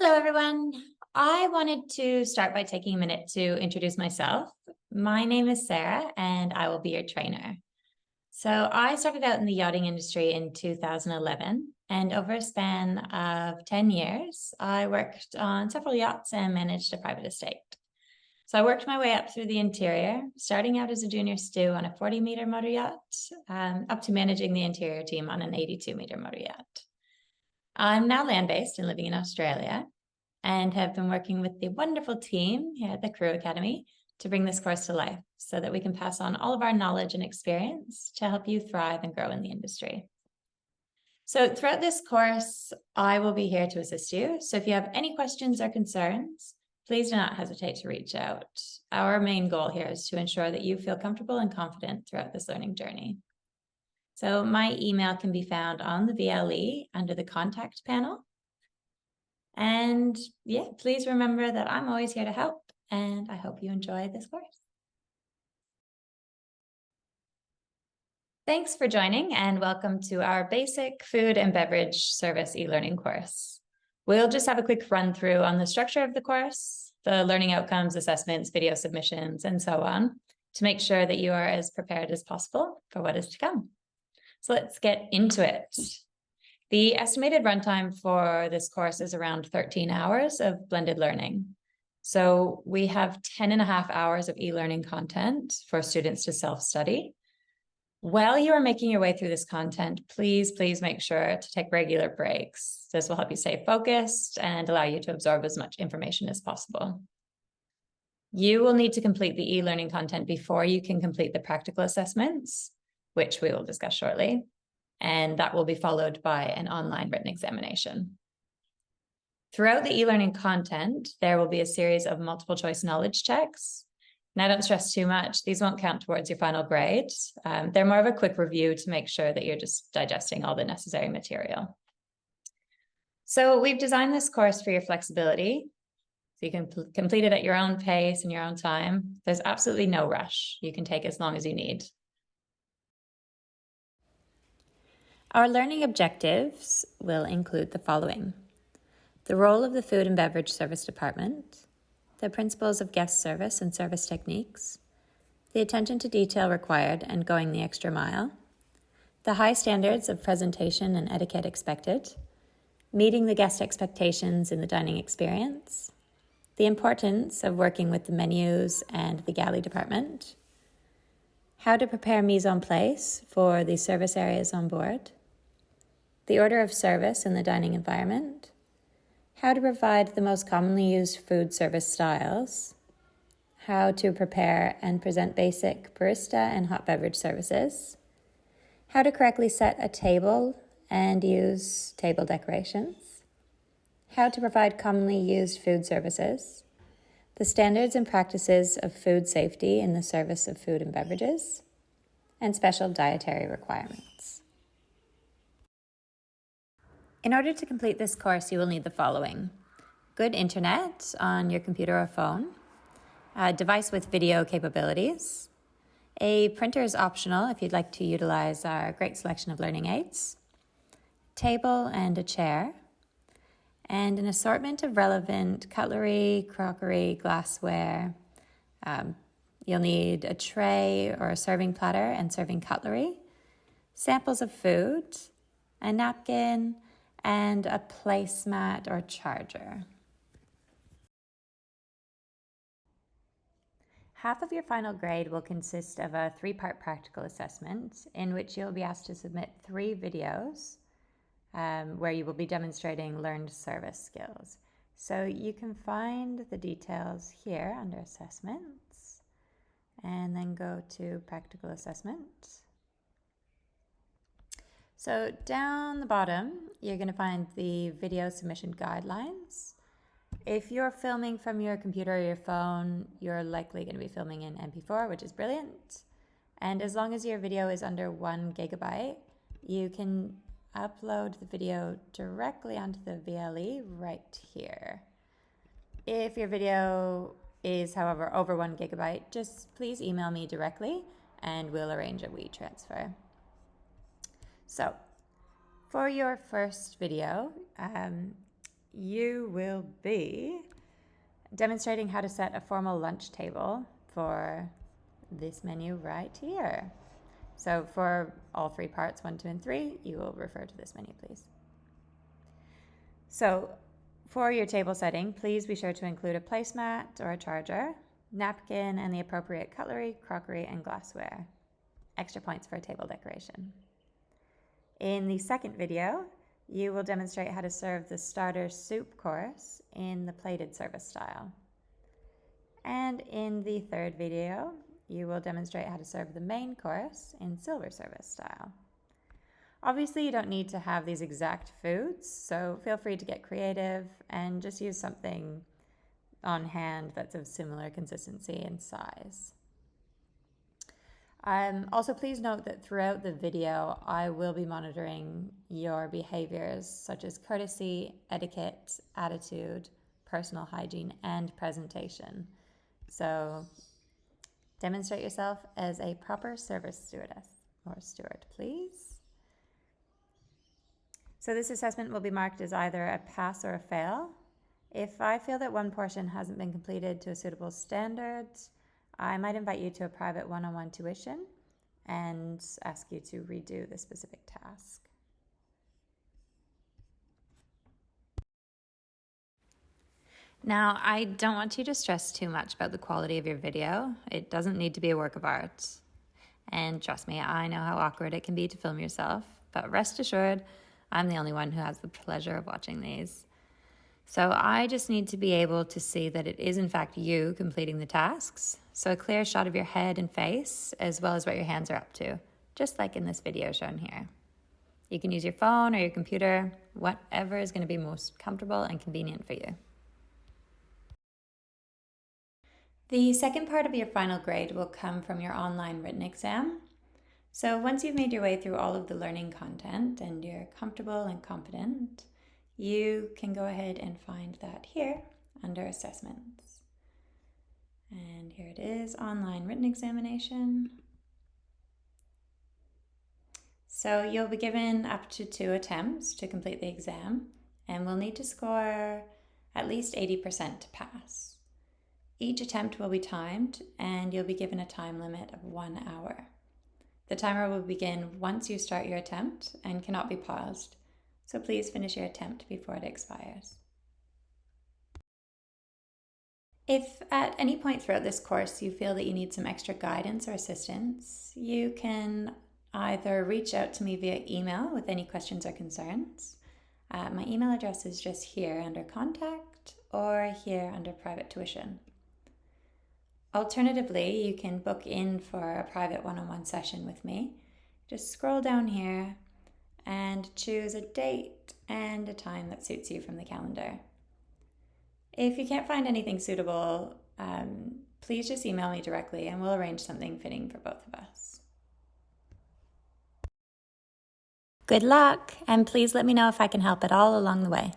Hello, everyone. I wanted to start by taking a minute to introduce myself. My name is Sarah, and I will be your trainer. So, I started out in the yachting industry in 2011, and over a span of 10 years, I worked on several yachts and managed a private estate. So, I worked my way up through the interior, starting out as a junior stew on a 40-meter motor yacht, up to managing the interior team on an 82-meter motor yacht. I'm now land-based and living in Australia and have been working with the wonderful team here at the Crew Academy to bring this course to life so that we can pass on all of our knowledge and experience to help you thrive and grow in the industry. So throughout this course, I will be here to assist you. So if you have any questions or concerns, please do not hesitate to reach out. Our main goal here is to ensure that you feel comfortable and confident throughout this learning journey. So my email can be found on the VLE under the contact panel. And yeah, please remember that I'm always here to help, and I hope you enjoy this course. Thanks for joining, and welcome to our basic food and beverage service e-learning course. We'll just have a quick run through on the structure of the course, the learning outcomes, assessments, video submissions, and so on, to make sure that you are as prepared as possible for what is to come. So let's get into it. The estimated runtime for this course is around 13 hours of blended learning. So we have 10 and a half hours of e-learning content for students to self-study. While you are making your way through this content, please make sure to take regular breaks. This will help you stay focused and allow you to absorb as much information as possible. You will need to complete the e-learning content before you can complete the practical assessments, which we will discuss shortly. And that will be followed by an online written examination. Throughout the e-learning content, there will be a series of multiple choice knowledge checks. Now, don't stress too much. These won't count towards your final grade. They're more of a quick review to make sure that you're just digesting all the necessary material. So we've designed this course for your flexibility, so you can complete it at your own pace and your own time. There's absolutely no rush. You can take as long as you need. Our learning objectives will include the following: the role of the Food and Beverage Service Department, the principles of guest service and service techniques, the attention to detail required and going the extra mile, the high standards of presentation and etiquette expected, meeting the guest expectations in the dining experience, the importance of working with the menus and the galley department, how to prepare mise en place for the service areas on board, the order of service in the dining environment, how to provide the most commonly used food service styles, how to prepare and present basic barista and hot beverage services, how to correctly set a table and use table decorations, how to provide commonly used food services, the standards and practices of food safety in the service of food and beverages, and special dietary requirements. In order to complete this course, you will need the following: good internet on your computer or phone, a device with video capabilities, a printer is optional if you'd like to utilize our great selection of learning aids, table and a chair, and an assortment of relevant cutlery, crockery, glassware. You'll need a tray or a serving platter and serving cutlery, samples of food, a napkin, and a placemat or charger. Half of your final grade will consist of a 3-part practical assessment in which you'll be asked to submit 3 videos where you will be demonstrating learned service skills. So you can find the details here under assessments and then go to practical assessment. So down the bottom, you're going to find the video submission guidelines. If you're filming from your computer or your phone, you're likely going to be filming in MP4, which is brilliant. And as long as your video is under 1 gigabyte, you can upload the video directly onto the VLE right here. If your video is, however, over 1 gigabyte, just please email me directly and we'll arrange a WeTransfer. So, for your first video, you will be demonstrating how to set a formal lunch table for this menu right here. So for all three parts, 1, 2, and 3, you will refer to this menu, please. So for your table setting, please be sure to include a placemat or a charger, napkin, and the appropriate cutlery, crockery, and glassware. Extra points for table decoration. In the second video, you will demonstrate how to serve the starter soup course in the plated service style. And in the third video, you will demonstrate how to serve the main course in silver service style. Obviously, you don't need to have these exact foods, so feel free to get creative and just use something on hand that's of similar consistency and size. Also, please note that throughout the video, I will be monitoring your behaviors such as courtesy, etiquette, attitude, personal hygiene, and presentation. So demonstrate yourself as a proper service stewardess or steward, please. So this assessment will be marked as either a pass or a fail. If I feel that one portion hasn't been completed to a suitable standard, I might invite you to a private one-on-one tuition and ask you to redo the specific task. Now, I don't want you to stress too much about the quality of your video. It doesn't need to be a work of art. And trust me, I know how awkward it can be to film yourself, but rest assured, I'm the only one who has the pleasure of watching these. So I just need to be able to see that it is in fact you completing the tasks. So a clear shot of your head and face, as well as what your hands are up to, just like in this video shown here. You can use your phone or your computer, whatever is going to be most comfortable and convenient for you. The second part of your final grade will come from your online written exam. So once you've made your way through all of the learning content and you're comfortable and confident, you can go ahead and find that here under assessments. And here it is, online written examination. So you'll be given up to 2 attempts to complete the exam, and we'll need to score at least 80% to pass. Each attempt will be timed, and you'll be given a time limit of 1 hour. The timer will begin once you start your attempt and cannot be paused, so please finish your attempt before it expires. If at any point throughout this course you feel that you need some extra guidance or assistance, you can either reach out to me via email with any questions or concerns. My email address is just here under contact or here under private tuition. Alternatively, you can book in for a private one-on-one session with me. Just scroll down here and choose a date and a time that suits you from the calendar. If you can't find anything suitable, please just email me directly and we'll arrange something fitting for both of us. Good luck, and please let me know if I can help at all along the way.